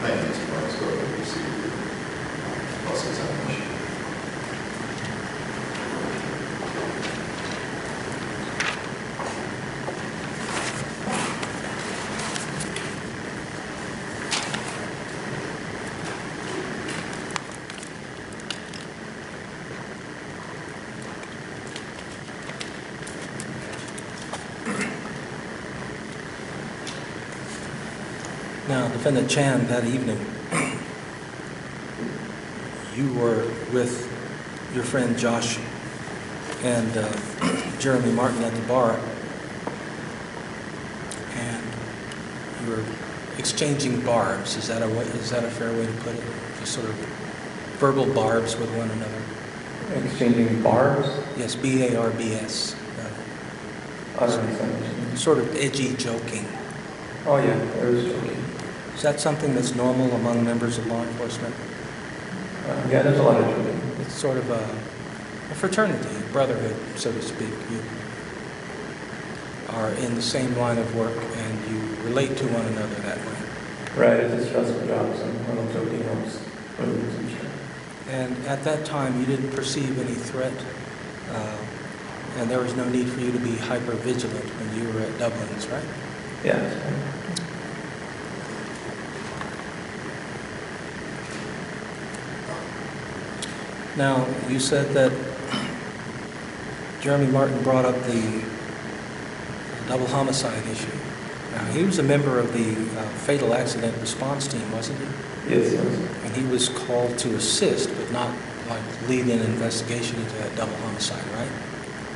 Thank you, Mr. Marks. Go ahead and proceed with your cross-examination. Now, Defendant Chan, that evening, you were with your friend Josh and Jeremy Martin at the bar, and you were exchanging barbs. Is that a fair way to put it? Just sort of verbal barbs with one another. Exchanging barbs? Yes, B-A-R-B-S. Sort of edgy joking. Oh yeah, there was joking. Is that something that's normal among members of law enforcement? Yeah, there's a lot of joking. It's sort of a fraternity, a brotherhood, so to speak. You are in the same line of work and you relate to one another that way. Right, it's a stressful job, so a little joking helps. And at that time, you didn't perceive any threat, and there was no need for you to be hyper-vigilant when you were at Dublin's, right? Yeah, that's fine. Now, you said that Jeremy Martin brought up the double homicide issue. Now, he was a member of the fatal accident response team, wasn't he? Yes, yes. And he was called to assist, but not like lead an investigation into that double homicide, right?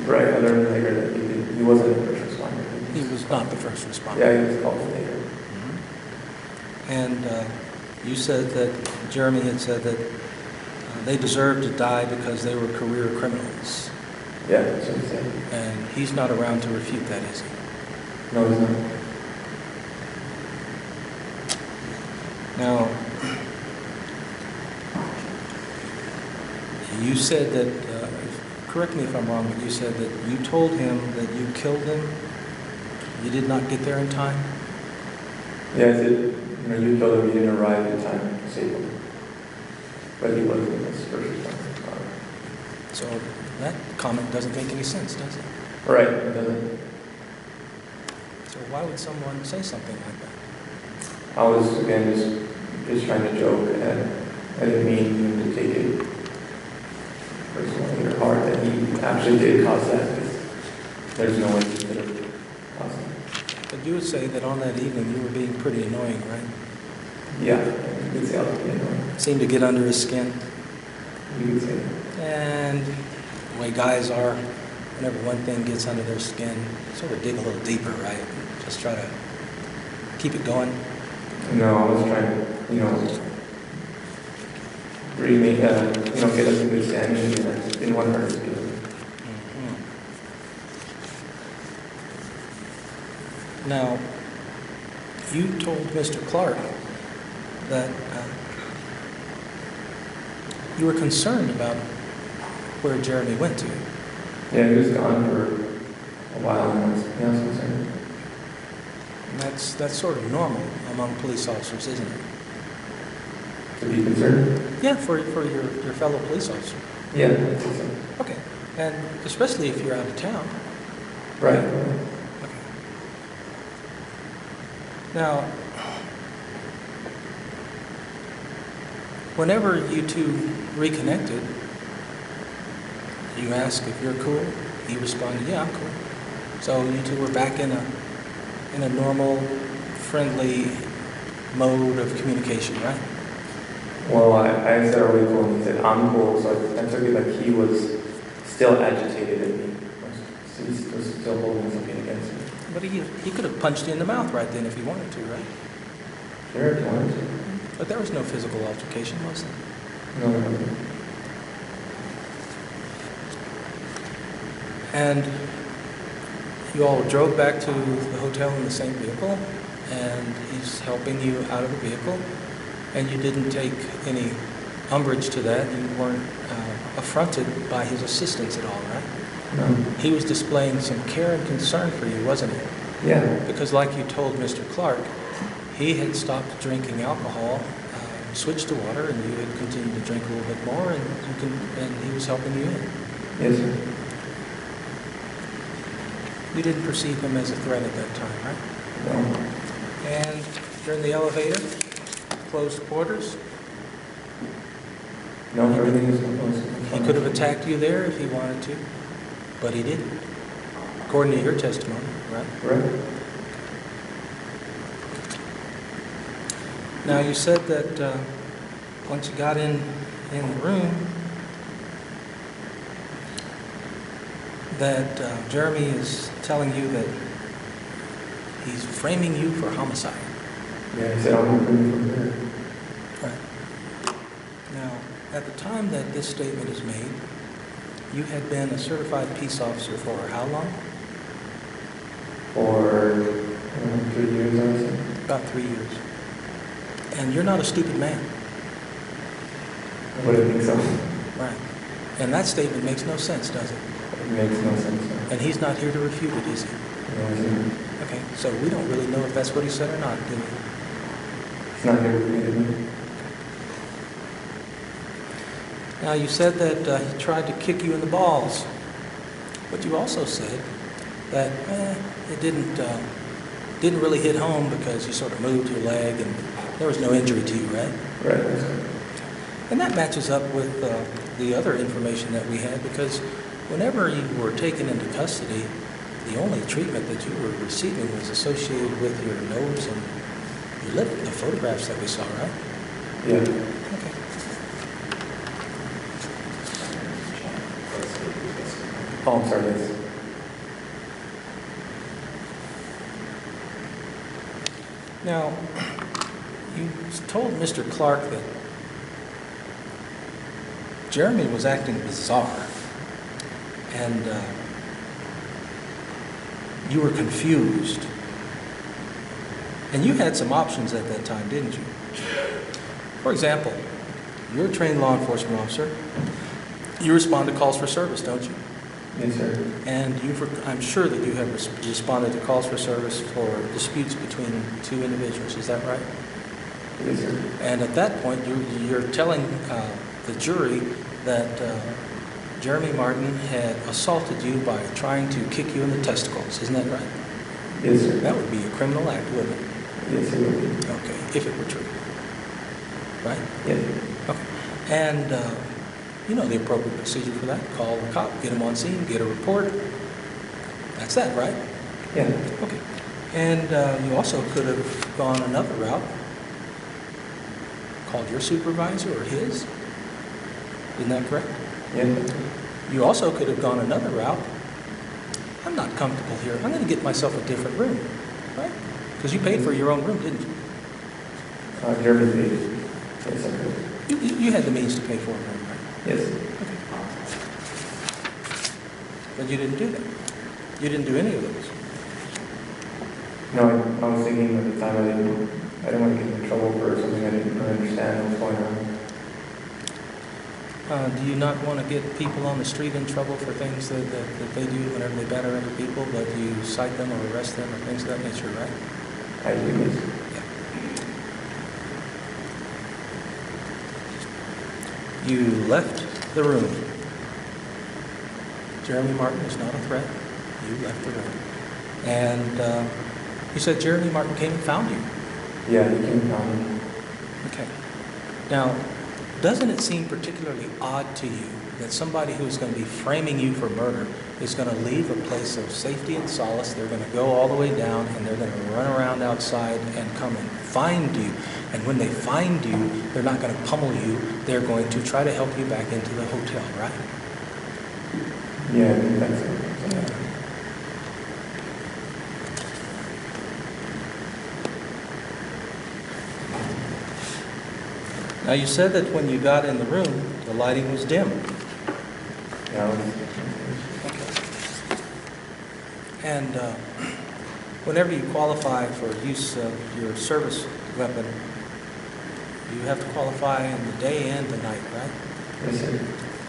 Right, I learned later that he wasn't the first responder. He was not the first responder. Yeah, he was called later. Mm-hmm. And you said that Jeremy had said that they deserved to die because they were career criminals. Yeah, that's what he said. And he's not around to refute that, is he? No, he's not. Now, you said that, correct me if I'm wrong, but you said that you told him that you killed him. You did not get there in time? Yeah, I said, you told him you didn't arrive in time to save him. But he wasn't his first responder. So that comment doesn't make any sense, does it? Right, it doesn't. So why would someone say something like that? I was, again, just trying to joke, and I didn't mean him to take it personally or hard that he actually did cause that, because there's no way he could have caused it. But you would say that on that evening you were being pretty annoying, right? Yeah, you could say I was being annoying. Seemed to get under his skin. You could say that. And the way guys are, whenever one thing gets under their skin, sort of dig a little deeper, right? Just try to keep it going. No, I was trying to, remake, get us in good standing, and I just didn't want to hurt his feelings. Now, you told Mr. Clark that you were concerned about where Jeremy went to. Yeah, he was gone for a while, and I was concerned. And that's sort of normal among police officers, isn't it? To be concerned? Yeah, for your fellow police officer. Yeah, I think so. Okay. And especially if you're out of town. Right. Okay. Now, whenever you two reconnected, you asked if you're cool. He responded, "Yeah, I'm cool." So you two were back in a normal, friendly mode of communication, right? Well, I said, "Are we cool?" And he said, "I'm cool." So I took it like he was still agitated at me. So he was still holding something against me. But he could have punched you in the mouth right then if he wanted to, right? Sure, if you wanted to. But there was no physical altercation, was there? No, no. And you all drove back to the hotel in the same vehicle, and he's helping you out of the vehicle, and you didn't take any umbrage to that. You weren't affronted by his assistance at all, right? No. He was displaying some care and concern for you, wasn't he? Yeah. Because like you told Mr. Clark, he had stopped drinking alcohol switched to water, and you had continued to drink a little bit more, and he was helping you in. Yes, sir. You didn't perceive him as a threat at that time, right? No. And you're in the elevator, closed quarters. No, everything is closed. He could have attacked you there if he wanted to, but he didn't, according to your testimony, right? Right. Now, you said that once you got in the room, that Jeremy is telling you that he's framing you for homicide. Yeah, he said I'll move from there. Right. Now, at the time that this statement is made, you had been a certified peace officer for how long? For 3 years, I would say. About 3 years. And you're not a stupid man. I wouldn't think so. Right. And that statement makes no sense, does it? It makes no sense. No. And he's not here to refute it, is he? No, he's not. Okay, so we don't really know if that's what he said or not, do we? It's not here with me, is it? Now, you said that he tried to kick you in the balls, but you also said that it didn't really hit home because you sort of moved your leg and there was no injury to you, right? Right, that's right. And that matches up with the other information that we had, because whenever you were taken into custody, the only treatment that you were receiving was associated with your nose and your lip, the photographs that we saw, right? Yeah. Okay. Oh, I'm sorry, yes. Now, you told Mr. Clark that Jeremy was acting bizarre, and you were confused. And you had some options at that time, didn't you? For example, you're a trained law enforcement officer. You respond to calls for service, don't you? Yes, sir. And I'm sure that you have responded to calls for service for disputes between two individuals. Is that right? Yes, sir. And at that point, you're telling the jury that Jeremy Martin had assaulted you by trying to kick you in the testicles. Isn't that right? Yes, sir. That would be a criminal act, wouldn't it? Yes, it will be. Okay, if it were true. Right? Yes. Okay. And you know the appropriate procedure for that. Call the cop, get him on scene, get a report. That's that, right? Yeah. Okay. And you also could have gone another route. Called your supervisor or his. Isn't that correct? Yeah. You also could have gone another route. I'm not comfortable here. I'm going to get myself a different room. Right? Because you paid for your own room, didn't you? Jeremy paid. Yes, I could. You had the means to pay for a room, right? Yes. Okay. But you didn't do that. You didn't do any of those. No, I was thinking at the time I didn't want to get in trouble for something I didn't really understand what was going on. Do you not want to get people on the street in trouble for things that they do whenever they batter into people, but you cite them or arrest them or things of that nature, right? I do, yes. You left the room. Jeremy Martin is not a threat. You left the room. And you said Jeremy Martin came and found you. Yeah, he came down. Okay. Now, doesn't it seem particularly odd to you that somebody who is going to be framing you for murder is going to leave a place of safety and solace? They're going to go all the way down and they're going to run around outside and come and find you. And when they find you, they're not going to pummel you. They're going to try to help you back into the hotel, right? Yeah, I think that's it. Yeah. Now, you said that when you got in the room, the lighting was dim. Yeah, And whenever you qualify for use of your service weapon, you have to qualify in the day and the night, right? yes, sir.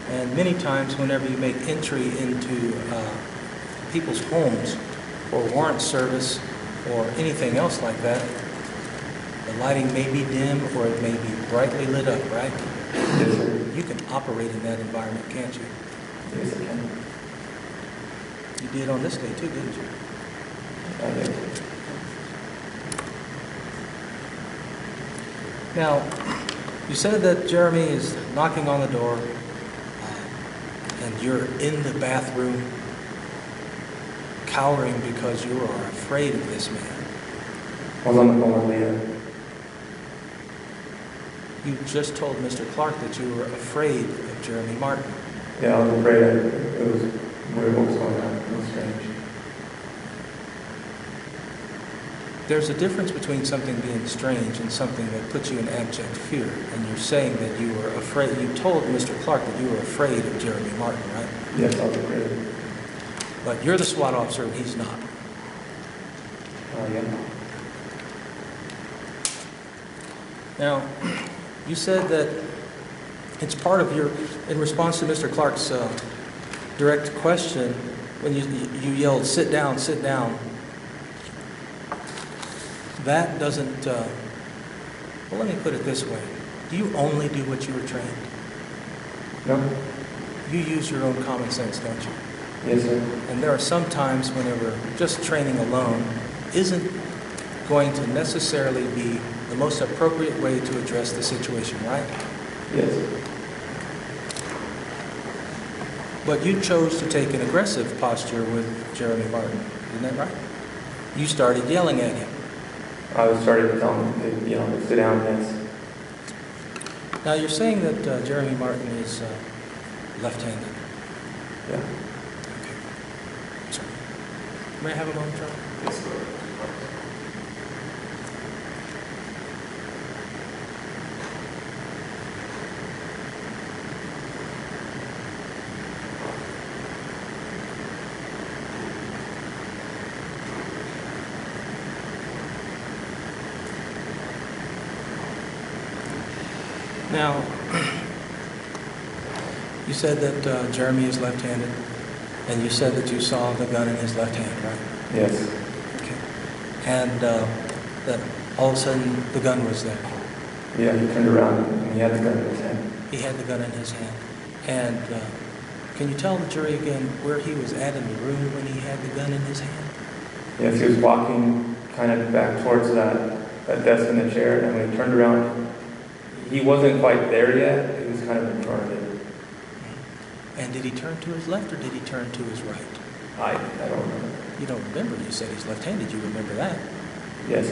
And many times whenever you make entry into people's homes for warrant service or anything else like that, the The lighting may be dim or it may be brightly lit up, right? Yes, sir. You can operate in that environment, can't you? Yes, I can. You did on this day too, didn't you? Yes. Now, you said that Jeremy is knocking on the door, and you're in the bathroom cowering because you are afraid of this man. I was on the phone with Leah. You just told Mr. Clark that you were afraid of Jeremy Martin. Yeah, I was afraid it was weird what was going on. It was strange. There's a difference between something being strange and something that puts you in abject fear. And you're saying that you were afraid, you told Mr. Clark that you were afraid of Jeremy Martin, right? Yes, I was afraid. But you're the SWAT officer and he's not. Yeah. Now, you said that it's part of your, in response to Mr. Clark's direct question, when you yelled, sit down, that doesn't, well, let me put it this way. Do you only do what you were trained? No? You use your own common sense, don't you? Yes, sir. And there are some times whenever just training alone isn't going to necessarily be the most appropriate way to address the situation, right? Yes. But you chose to take an aggressive posture with Jeremy Martin, isn't that right? You started yelling at him. I was starting to tell him to sit down, yes. Now you're saying that Jeremy Martin is left-handed. Yeah. Okay. Sorry. May I have a moment, Charlie? Yes, sir. Now, you said that Jeremy is left-handed, and you said that you saw the gun in his left hand, right? Yes. Okay. And that all of a sudden the gun was there. Yeah, he turned around and he had the gun in his hand. He had the gun in his hand. And can you tell the jury again where he was at in the room when he had the gun in his hand? Yes, he was walking kind of back towards that desk in the chair, and when he turned around, he wasn't quite there yet. He was kind of in front of it. And did he turn to his left or did he turn to his right? I don't remember. You don't remember. You said he's left-handed. You remember that. Yes.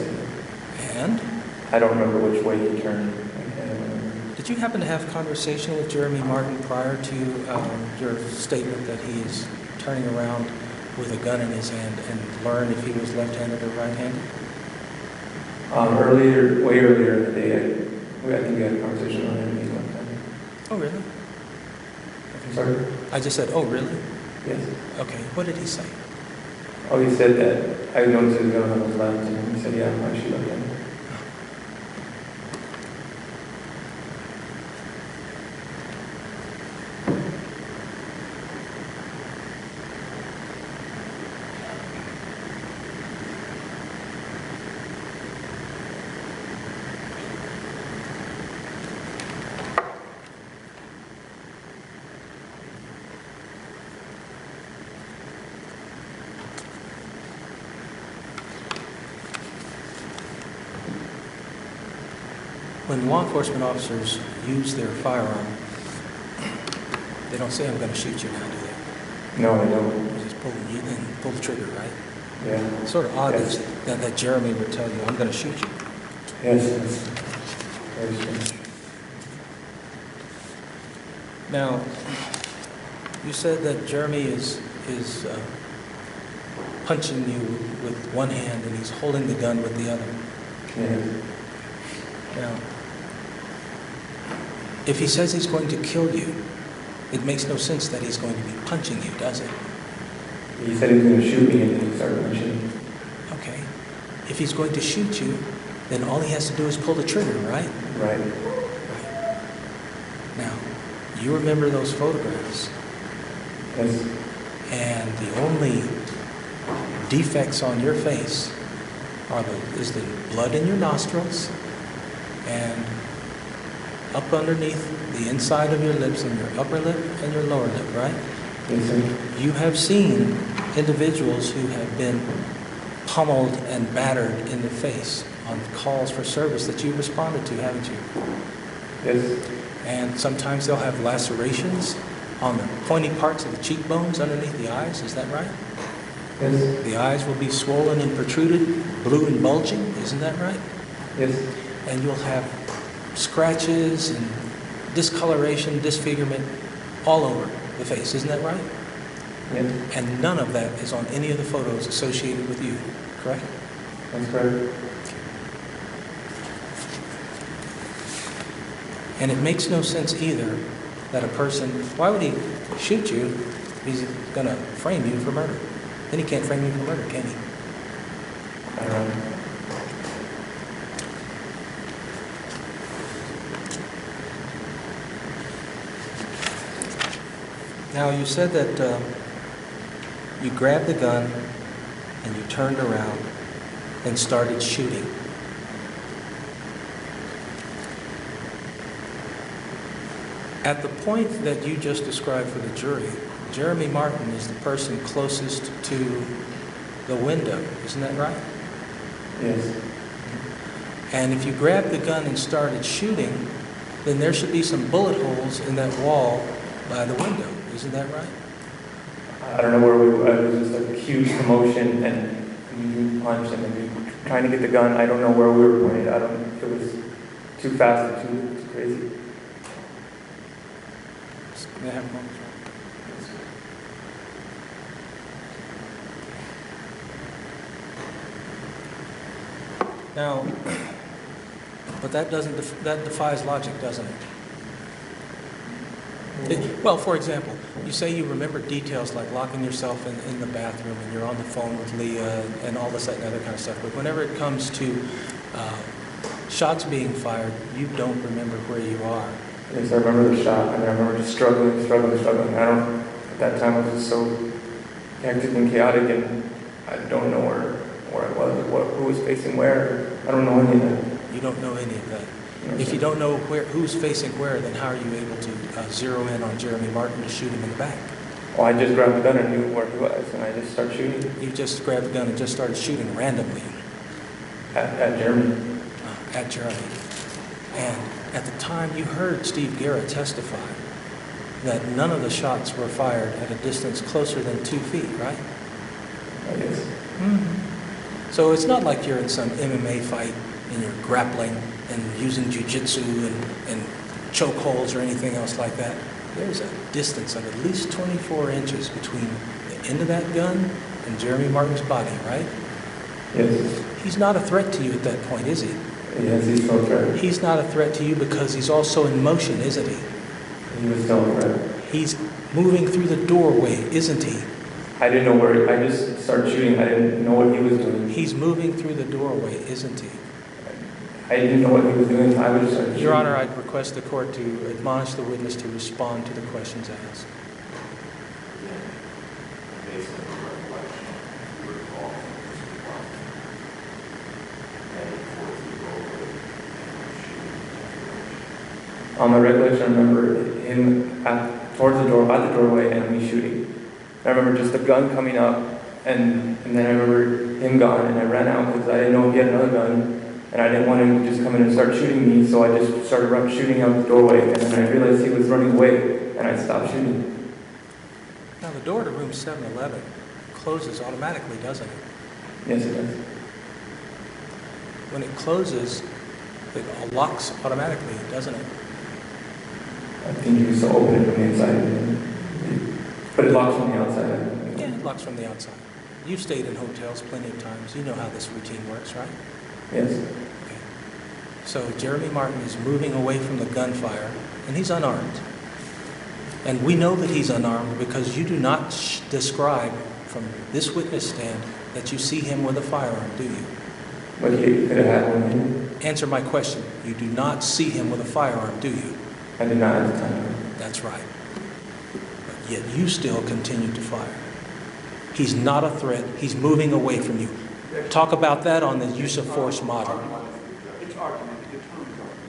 And? I don't remember which way he turned. I don't remember. Did you happen to have a conversation with Jeremy Martin prior to your statement that he is turning around with a gun in his hand and learn if he was left-handed or right-handed? Way earlier in the day, I think we had a conversation on him. He's left-handed. Oh, really? Sorry? I just said, oh, really? Yes. Okay. What did he say? Oh, he said that I noticed his gun on his left, and he said, yeah, I'm actually left-handed. When law enforcement officers use their firearm, they don't say, I'm going to shoot you now, do they? No, I don't. They just pull the trigger, right? Yeah. It's sort of odd Yes. that Jeremy would tell you, I'm going to shoot you. Yes, it's very strange. Now, you said that Jeremy is punching you with one hand and he's holding the gun with the other. Yeah. Now, if he says he's going to kill you, it makes no sense that he's going to be punching you, does it? He said he was going to shoot me, and then he started punching. Okay. If he's going to shoot you, then all he has to do is pull the trigger, right? Right. Now, you remember those photographs, Yes. and the only defects on your face is the blood in your nostrils and up underneath the inside of your lips and your upper lip and your lower lip, right? Yes, sir. You have seen individuals who have been pummeled and battered in the face on calls for service that you responded to, haven't you? Yes. And sometimes they'll have lacerations on the pointy parts of the cheekbones underneath the eyes, is that right? Yes. The eyes will be swollen and protruded, blue and bulging, isn't that right? Yes. And you'll have scratches and discoloration, disfigurement all over the face, isn't that right? Yes. And none of that is on any of the photos associated with you, correct? That's correct. And it makes no sense either that a person, why would he shoot you if he's going to frame you for murder? Then he can't frame you for murder, can he? I don't know. Now, you said that you grabbed the gun and you turned around and started shooting. At the point that you just described for the jury, Jeremy Martin is the person closest to the window, isn't that right? Yes. And if you grabbed the gun and started shooting, then there should be some bullet holes in that wall by the window, isn't that right? I don't know where we were. It was just a huge commotion, and we punched, and we were trying to get the gun. I don't know where we were pointed. It was too fast and too crazy. May I have a moment? Now, but that defies logic, doesn't it? Well, for example, you say you remember details like locking yourself in the bathroom and you're on the phone with Leah and all this, that, and other kind of stuff. But whenever it comes to shots being fired, you don't remember where you are. Yes, I remember the shot, and I remember just struggling. At that time, it was just so hectic and chaotic, and I don't know where I was, who was facing where. I don't know any of that. You don't know any of that. No, If sir. you don't know who's facing where, then how are you able to zero in on Jeremy Martin to shoot him in the back? Well, I just grabbed the gun and knew where he was, and I just started shooting You just grabbed the gun and just started shooting randomly at Jeremy. at Jeremy. And at the time you heard Steve Garrett testify that none of the shots were fired at a distance closer than 2 feet, right? I guess. Mm-hmm. So it's not like you're in some MMA fight and you're grappling and using jiu-jitsu and chokeholds or anything else like that. There's a distance of at least 24 inches between the end of that gun and Jeremy Martin's body, right? Yes. He's not a threat to you at that point, is he? Yes, he's still a threat. He's not a threat to you because he's also in motion, isn't he? He was still a threat. He's moving through the doorway, isn't he? I didn't know where. I just started shooting. I didn't know what he was doing. He's moving through the doorway, isn't he? I didn't know what he was doing. I was just started shooting. Your Honor, I'd request the court to admonish the witness to respond to the questions asked. Based on the recollection, you recall heading towards the doorway and shooting. On my recollection, I remember him at the doorway, and me shooting. I remember just the gun coming up, and then I remember him gone, and I ran out because I didn't know if he had another gun, and I didn't want him to just come in and start shooting me, so I just started shooting out the doorway, and then I realized he was running away, and I stopped shooting. Now, the door to room 711 closes automatically, doesn't it? Yes, it does. When it closes, it locks automatically, doesn't it? I think he used to open it from the inside, but it locks from the outside. Yeah, it locks from the outside. You've stayed in hotels plenty of times. You know how this routine works, right? Yes. Okay. So Jeremy Martin is moving away from the gunfire, and he's unarmed. And we know that he's unarmed because you do not describe from this witness stand that you see him with a firearm, do you? But he could have had one in. Answer my question. You do not see him with a firearm, do you? I did not at the time. That's right. But yet you still continue to fire. He's not a threat. He's moving away from you. Talk about that on the use of force model. It's argument, it determines argument.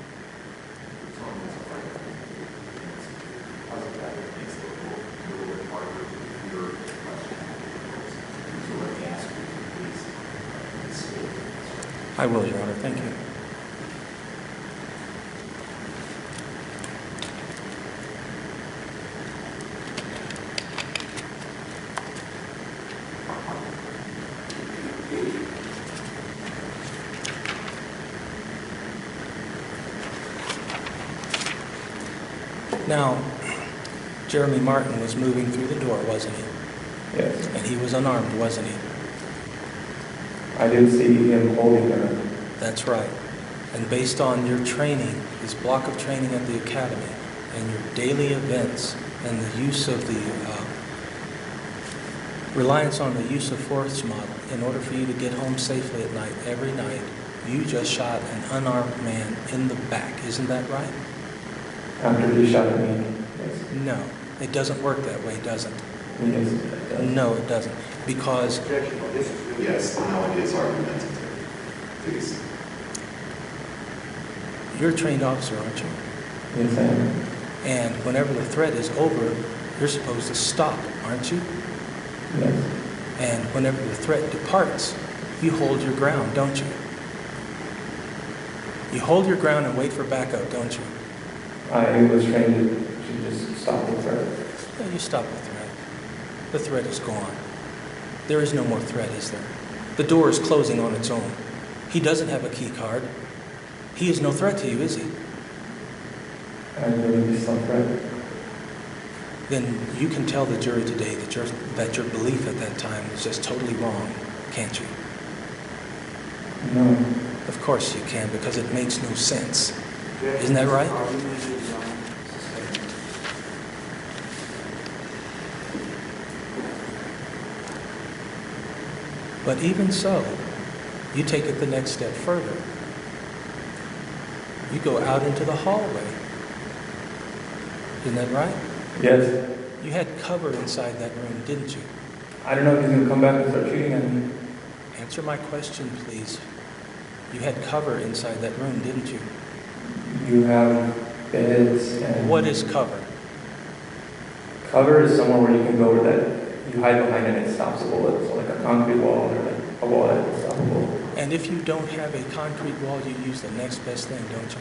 I will, Your Honor. Thank you. Now, Jeremy Martin was moving through the door, wasn't he? Yes. And he was unarmed, wasn't he? I did see him holding her. That's right. And based on your training, this block of training at the academy, and your daily events, and the use of the reliance on the use of force model, in order for you to get home safely at night, every night, you just shot an unarmed man in the back. Isn't that right? After he shot at me, yes. No. It doesn't work that way, does it? Yes, it does. No, it doesn't. Because Objection, this is really. Yes, now it is argumentative. Please. you're a trained officer, aren't you? Yes, I am. And whenever the threat is over, you're supposed to stop, aren't you? Yes. And whenever the threat departs, you hold your ground, don't you? You hold your ground and wait for backup, don't you? I was trained to just stop the threat. No, you stop the threat. The threat is gone. There is no more threat, is there? The door is closing on its own. He doesn't have a key card. He is no threat to you, is he? I really just stopped threat. Then you can tell the jury today that your belief at that time was just totally wrong, can't you? No. Of course you can, because it makes no sense. Objection, Isn't that right? argument is, suspended. But even so, you take it the next step further. You go out into the hallway. Isn't that right? Yes. You had cover inside that room, didn't you? I don't know if he's going to come back and start shooting at me. Answer my question, please. You had cover inside that room, didn't you? You have beds and... What is cover? Cover is somewhere where you can go where that you hide behind and it stops a bullet. So like a concrete wall or like a wall that will stop a bullet. And if you don't have a concrete wall, you use the next best thing, don't you?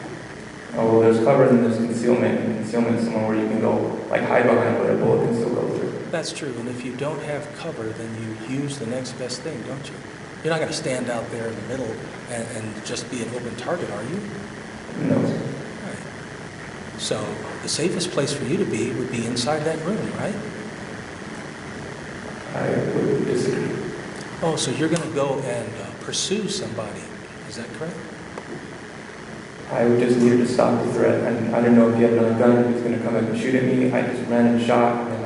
Oh, well, there's cover and there's concealment. And concealment is somewhere where you can go, like hide behind, but a bullet can still go through. That's true. And if you don't have cover, then you use the next best thing, don't you? You're not going to stand out there in the middle and just be an open target, are you? No. Right. So the safest place for you to be would be inside that room, right? I would disagree. Oh, so you're going to go and pursue somebody. Is that correct? I just needed to stop the threat. And I didn't know if he had another gun and he was going to come up and shoot at me. I just ran and shot. And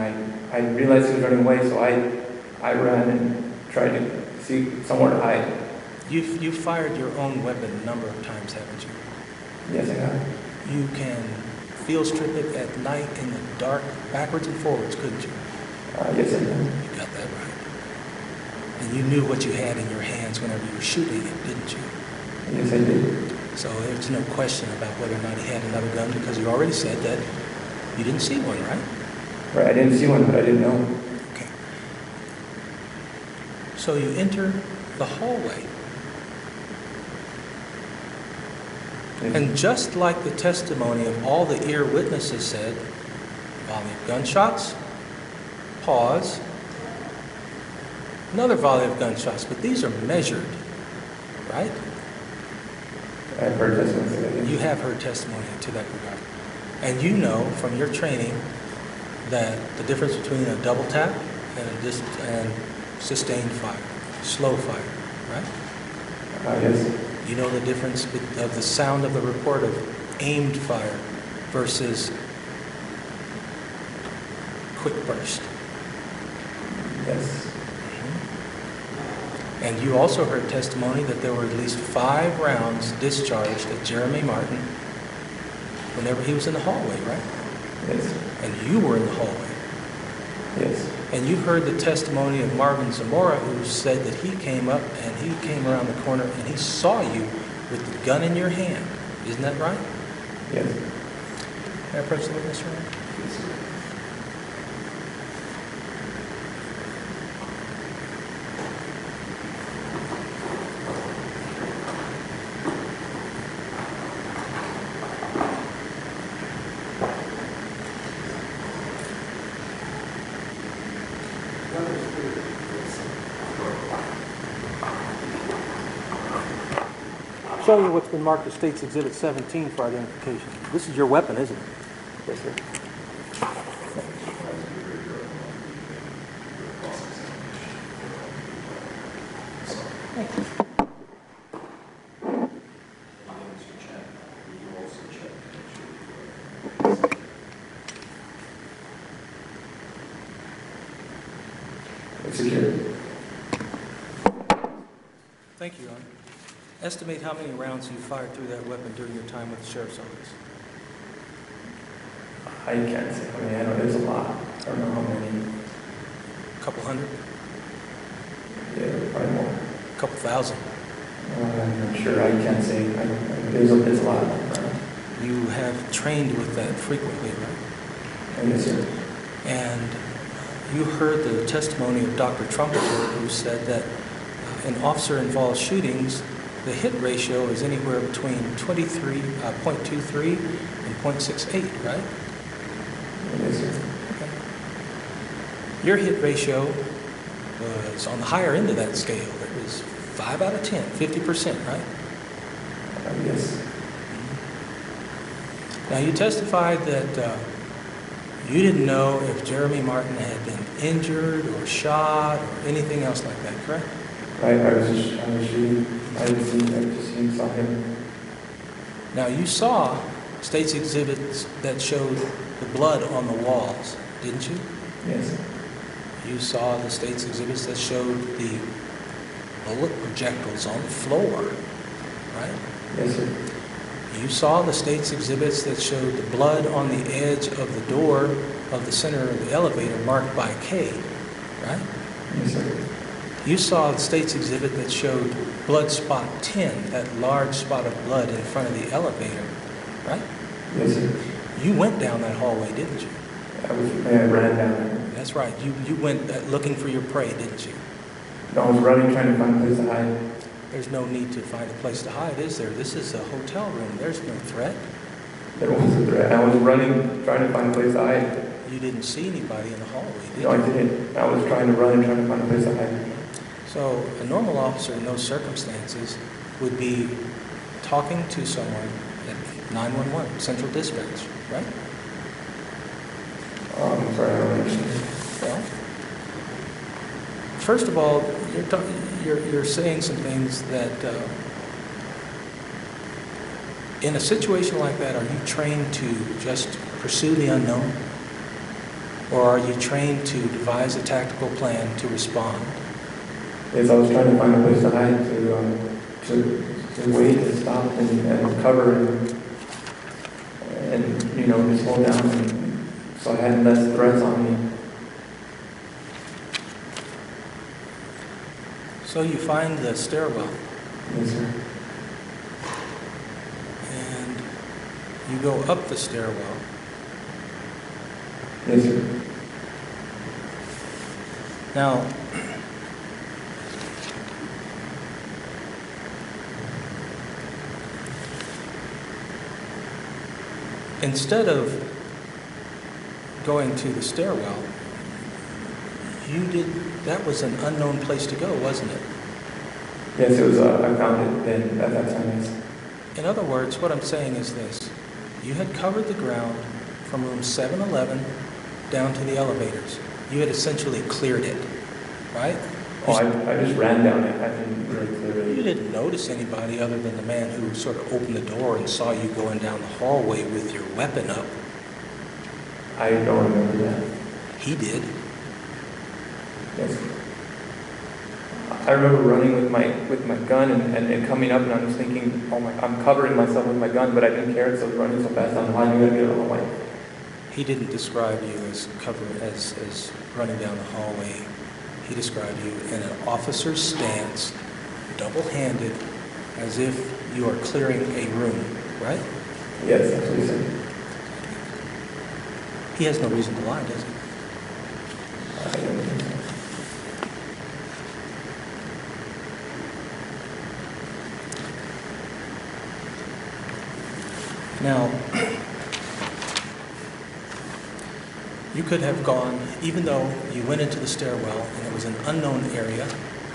I realized he was running away, so I ran and tried to see somewhere to hide. You've fired your own weapon a number of times, haven't you? Yes, I have. You can field strip it at night in the dark, backwards and forwards, couldn't you? Yes, I have. You got that right. And you knew what you had in your hands whenever you were shooting it, didn't you? Yes, I did. So there's no question about whether or not he had another gun, because you already said that you didn't see one, right? Right, I didn't see one, but I didn't know. Okay. So you enter the hallway. And just like the testimony of all the ear witnesses said, volley of gunshots, pause, another volley of gunshots, but these are measured, right? I've heard testimony to that. You have heard testimony to that regard. And you know from your training that the difference between a double tap and sustained fire, slow fire, right? Yes. You know the difference of the sound of the report of aimed fire versus quick burst. Yes. And you also heard testimony that there were at least 5 rounds discharged at Jeremy Martin whenever he was in the hallway, right? Yes. And you were in the hallway. Yes. And you heard the testimony of Marvin Zamora, who said that he came up and he came around the corner and he saw you with the gun in your hand. Isn't that right? Yes. May I approach the witness room? Yes, sir. Show you what's been marked as State's Exhibit 17 for identification. This is your weapon, isn't it? Yes, sir. It's secure. Thank you, Your Honor. Estimate how many rounds you fired through that weapon during your time with the Sheriff's Office. I can't say how many. I know there's a lot. I don't know how many. A couple hundred? Yeah, probably more. A couple thousand? I'm not sure. I can't say. There's a lot. You have trained with that frequently, right? Yes, sir. And you heard the testimony of Dr. Trumpeter, who said that in officer-involved shootings, the hit ratio is anywhere between 0.23 and 0.68, right? Yes, sir. Okay. Your hit ratio was on the higher end of that scale. It was 5 out of 10, 50%, right? Yes. Now, you testified that you didn't know if Jeremy Martin had been injured or shot or anything else like that, correct? I was shooting. I just saw him. Now, you saw State's exhibits that showed the blood on the walls, didn't you? Yes. You saw the State's exhibits that showed the bullet projectiles on the floor, right? Yes, sir. You saw the State's exhibits that showed the blood on the edge of the door of the center of the elevator marked by K, right? Yes, sir. You saw the State's exhibit that showed blood spot 10, that large spot of blood in front of the elevator, right? Yes, sir. You went down that hallway, didn't you? I ran down there. That's right. You went looking for your prey, didn't you? No, I was running, trying to find a place to hide. There's no need to find a place to hide, is there? This is a hotel room. There's no threat. There was a threat. I was running, trying to find a place to hide. You didn't see anybody in the hallway, did No, you? I didn't. I was trying to run and trying to find a place to hide. So a normal officer in those circumstances would be talking to someone at 911, Central Dispatch, right? I'm sorry, I don't understand. Well, first of all, you're saying some things that in a situation like that, are you trained to just pursue the unknown? Or are you trained to devise a tactical plan to respond? Yes, I was trying to find a place to hide, to wait and stop and cover and just slow down, and so I had less threats on me. So you find the stairwell Yes, sir. and you go up the stairwell. Yes, sir. Now, instead of going to the stairwell, that was an unknown place to go, wasn't it? Yes, it was. I found it then at that time. Yes. In other words, what I'm saying is this. You had covered the ground from room 711 down to the elevators. You had essentially cleared it, right? Oh, I just ran down it. I didn't really clear it. You didn't notice anybody other than the man who sort of opened the door and saw you going down the hallway with your weapon up. I don't remember that. He did. Yes. I remember running with my gun and coming up, and I was thinking, I'm covering myself with my gun, but I didn't care, so I was running so fast. I'm like, you gotta get out of the way. He didn't describe you as as running down the hallway. He described you in an officer's stance, double-handed, as if you are clearing a room, right? Yes, that's what he said. He has no reason to lie, does he? I don't think so. Now, you could have gone, even though you went into the stairwell and it was an unknown area,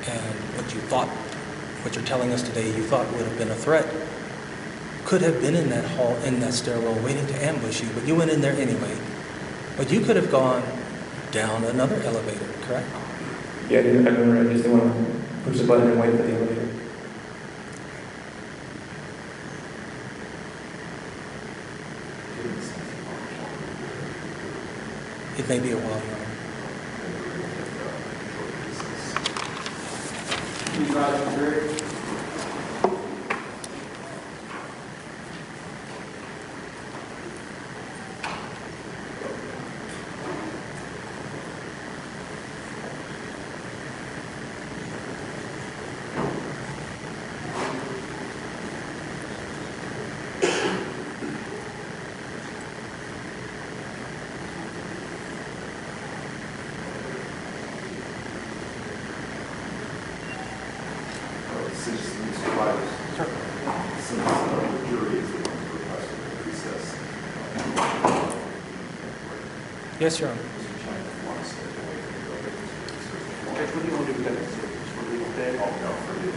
and what you're telling us today, you thought would have been a threat, could have been in that hall, in that stairwell, waiting to ambush you, but you went in there anyway. But you could have gone down another elevator, correct? Yeah, I remember I just didn't want to push the button and wait for the elevator. It may be a while, Your Honor. Please rise for prayer. Since Mr. Myers, since the jury is the one who requested the recess. Yes, Your Honor. Mr. Chang wants to stay away from the building. Judge, what do you want to do with that? For legal day? Oh, no, for the,